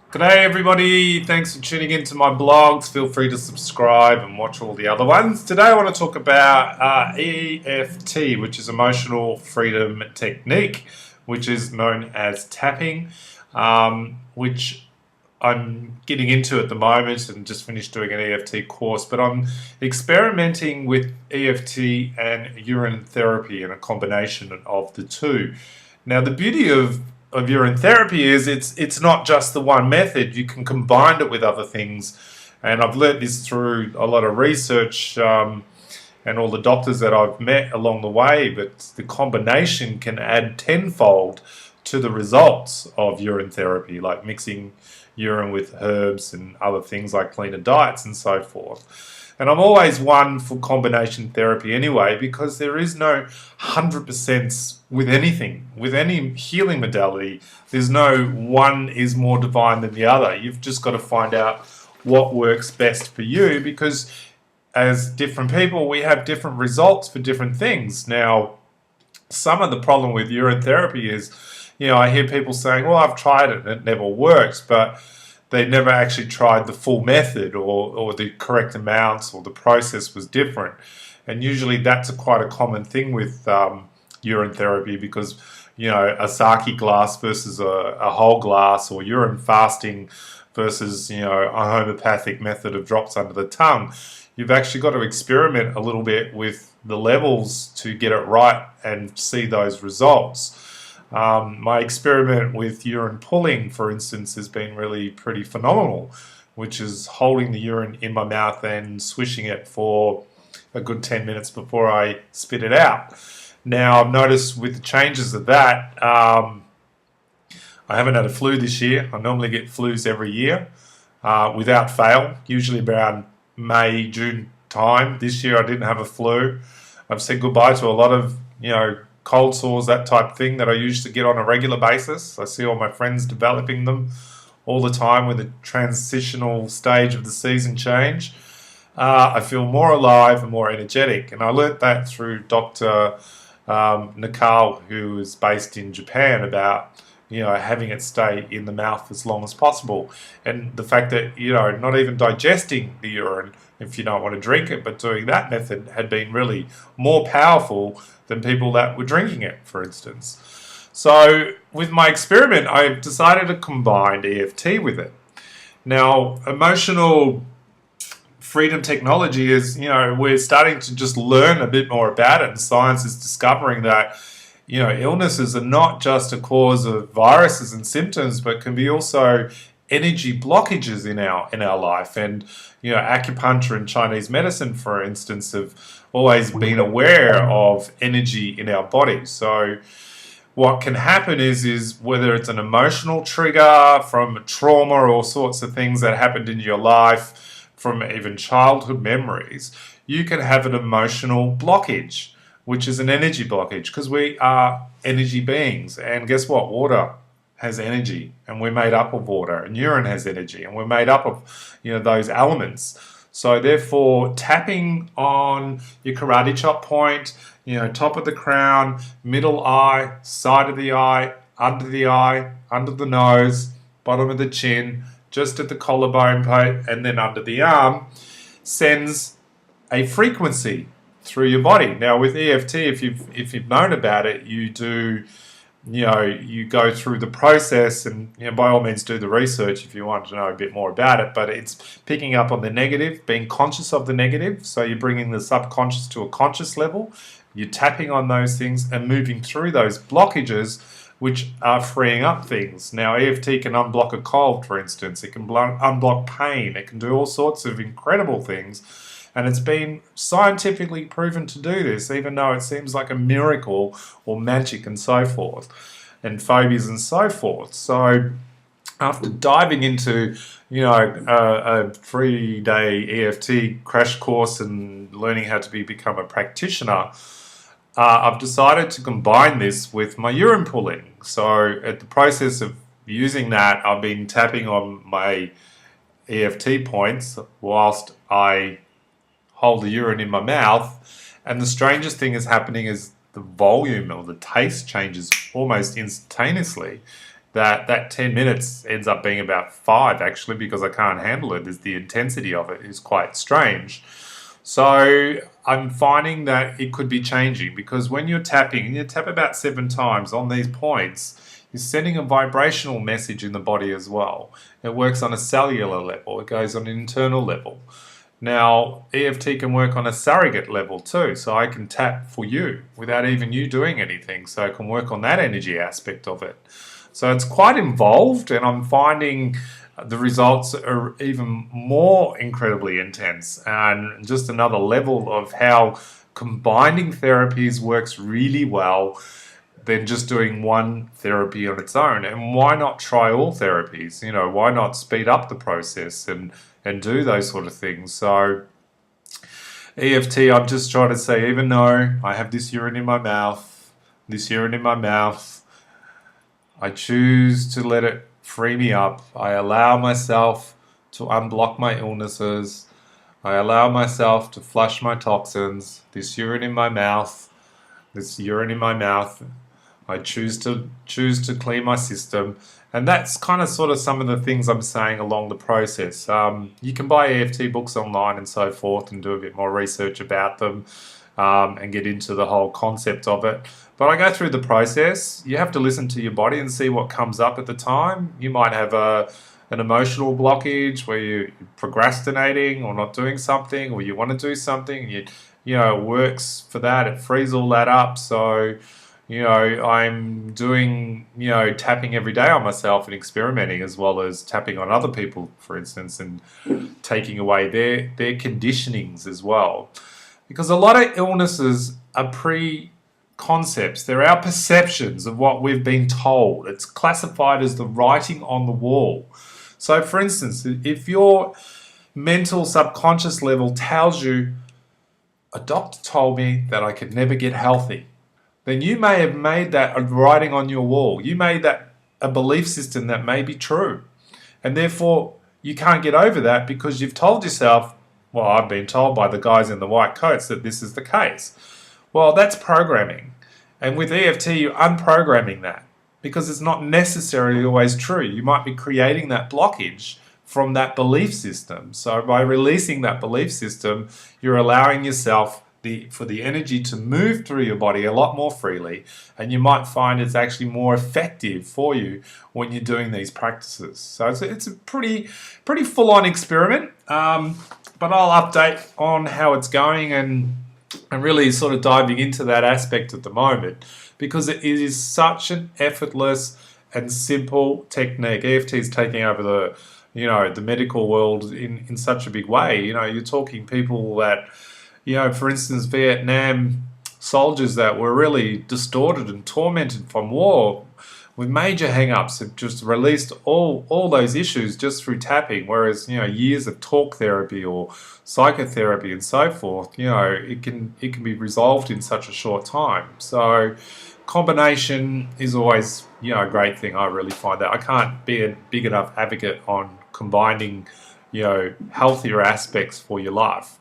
G'day everybody, thanks for tuning into my blogs. Feel free to subscribe and watch all the other ones. Today I want to talk about EFT, which is Emotional Freedom Technique, which is known as tapping, which I'm getting into at the moment and just finished doing an EFT course, but I'm experimenting with EFT and urine therapy and a combination of the two. Now, the beauty of urine therapy is it's not just the one method. You can combine it with other things, and I've learnt this through a lot of research and all the doctors that I've met along the way. But the combination can add tenfold to the results of urine therapy, like mixing urine with herbs and other things like cleaner diets and so forth. And I'm always one for combination therapy anyway, because there is no 100% with anything. With any healing modality, there's no one is more divine than the other. You've just got to find out what works best for you, because as different people, we have different results for different things. Now, some of the problem with urine therapy is, I hear people saying, well, I've tried it and it never works, but they never actually tried the full method or the correct amounts, or the process was different. And usually that's quite a common thing with urine therapy, because, a sake glass versus a whole glass, or urine fasting versus, a homeopathic method of drops under the tongue. You've actually got to experiment a little bit with the levels to get it right and see those results. My experiment with urine pulling, for instance, has been really pretty phenomenal, which is holding the urine in my mouth and swishing it for a good 10 minutes before I spit it out. Now, I've noticed with the changes of that, I haven't had a flu this year. I normally get flus every year without fail, usually around May, June time. This year I didn't have a flu. I've said goodbye to a lot of, cold sores, that type of thing that I used to get on a regular basis. I see all my friends developing them all the time with the transitional stage of the season change. I feel more alive and more energetic, and I learnt that through Dr. Nakao, who is based in Japan, about having it stay in the mouth as long as possible, and the fact that not even digesting the urine if you don't want to drink it, but doing that method had been really more powerful than people that were drinking it, for instance. So with my experiment, I decided to combine EFT with it. Now, emotional freedom technology is, we're starting to just learn a bit more about it, and science is discovering that illnesses are not just a cause of viruses and symptoms, but can be also energy blockages in our life. And acupuncture and Chinese medicine, for instance, have always been aware of energy in our body. So what can happen is whether it's an emotional trigger from trauma or all sorts of things that happened in your life, from even childhood memories, you can have an emotional blockage, which is an energy blockage, because we are energy beings. And guess what? Water has energy, and we're made up of water, and urine has energy, and we're made up of those elements. So therefore, tapping on your karate chop point, top of the crown, middle eye, side of the eye, under the nose, bottom of the chin, just at the collarbone and then under the arm, sends a frequency through your body. Now with EFT, if you've known about it, you do, you go through the process, and by all means do the research if you want to know a bit more about it, but it's picking up on the negative, being conscious of the negative. So you're bringing the subconscious to a conscious level, you're tapping on those things and moving through those blockages, which are freeing up things. Now EFT can unblock a cold, for instance. It can unblock pain. It can do all sorts of incredible things. And it's been scientifically proven to do this, even though it seems like a miracle or magic and so forth, and phobias and so forth. So after diving into, a 3-day EFT crash course and learning how to become a practitioner, I've decided to combine this with my urine pulling. So at the process of using that, I've been tapping on my EFT points whilst I hold the urine in my mouth, and the strangest thing is happening is the volume or the taste changes almost instantaneously. that 10 minutes ends up being about 5 actually, because I can't handle it. The intensity of it is quite strange. So I'm finding that it could be changing, because when you're tapping, and you tap about 7 times on these points, you're sending a vibrational message in the body as well. It works on a cellular level, it goes on an internal level. Now, EFT can work on a surrogate level too, so I can tap for you without even you doing anything, so I can work on that energy aspect of it. So it's quite involved, and I'm finding the results are even more incredibly intense, and just another level of how combining therapies works really well than just doing one therapy on its own. And why not try all therapies? You know, why not speed up the process and do those sort of things? So EFT, I'm just trying to say, even though I have this urine in my mouth, I choose to let it free me up. I allow myself to unblock my illnesses. I allow myself to flush my toxins. This urine in my mouth, I choose to clean my system. And that's kind of sort of some of the things I'm saying along the process. You can buy EFT books online and so forth and do a bit more research about them, and get into the whole concept of it. But I go through the process. You have to listen to your body and see what comes up at the time. You might have an emotional blockage where you're procrastinating or not doing something, or you want to do something, and it works for that. It frees all that up. So, I'm doing, tapping every day on myself and experimenting, as well as tapping on other people, for instance, and taking away their conditionings as well. Because a lot of illnesses are concepts. They're our perceptions of what we've been told. It's classified as the writing on the wall. So, for instance, if your mental subconscious level tells you, a doctor told me that I could never get healthy, then you may have made that a writing on your wall. You made that a belief system that may be true. And therefore, you can't get over that because you've told yourself, well, I've been told by the guys in the white coats that this is the case. Well, that's programming. And with EFT, you're unprogramming that, because it's not necessarily always true. You might be creating that blockage from that belief system. So by releasing that belief system, you're allowing yourself for the energy to move through your body a lot more freely, and you might find it's actually more effective for you when you're doing these practices. So it's a pretty full-on experiment, but I'll update on how it's going and really sort of diving into that aspect at the moment, because it is such an effortless and simple technique. EFT is taking over the medical world in such a big way. You're talking people that, for instance, Vietnam soldiers that were really distorted and tormented from war with major hang-ups have just released all those issues just through tapping, whereas, years of talk therapy or psychotherapy and so forth, it can be resolved in such a short time. So combination is always, a great thing. I really find that. I can't be a big enough advocate on combining, healthier aspects for your life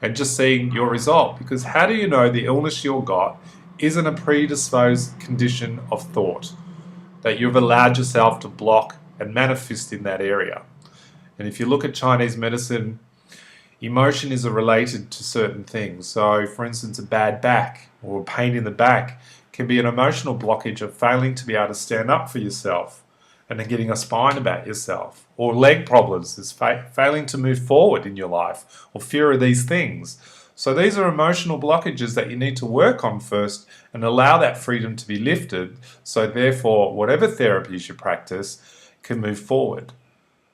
and just seeing your result, because how do you know the illness you've got isn't a predisposed condition of thought that you've allowed yourself to block and manifest in that area? And if you look at Chinese medicine, emotion is related to certain things. So, for instance, a bad back or pain in the back can be an emotional blockage of failing to be able to stand up for yourself and then getting a spine about yourself. Or leg problems is failing to move forward in your life, or fear of these things. So these are emotional blockages that you need to work on first and allow that freedom to be lifted, so therefore whatever therapies you practice can move forward.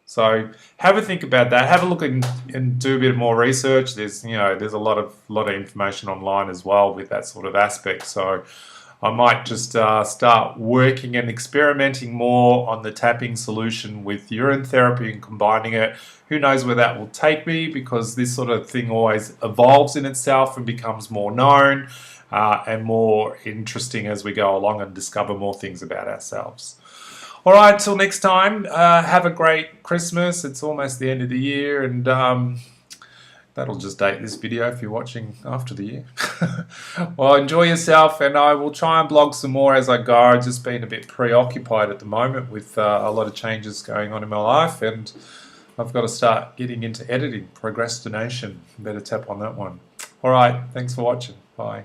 So have a think about that. Have a look and do a bit more research. There's a lot of information online as well with that sort of aspect. So I might just start working and experimenting more on the tapping solution with urine therapy and combining it. Who knows where that will take me, because this sort of thing always evolves in itself and becomes more known and more interesting as we go along and discover more things about ourselves. All right, till next time, have a great Christmas. It's almost the end of the year, and That'll just date this video if you're watching after the year. Well, enjoy yourself, and I will try and blog some more as I go. I've just been a bit preoccupied at the moment with a lot of changes going on in my life, and I've got to start getting into editing. Procrastination. Better tap on that one. All right, thanks for watching. Bye.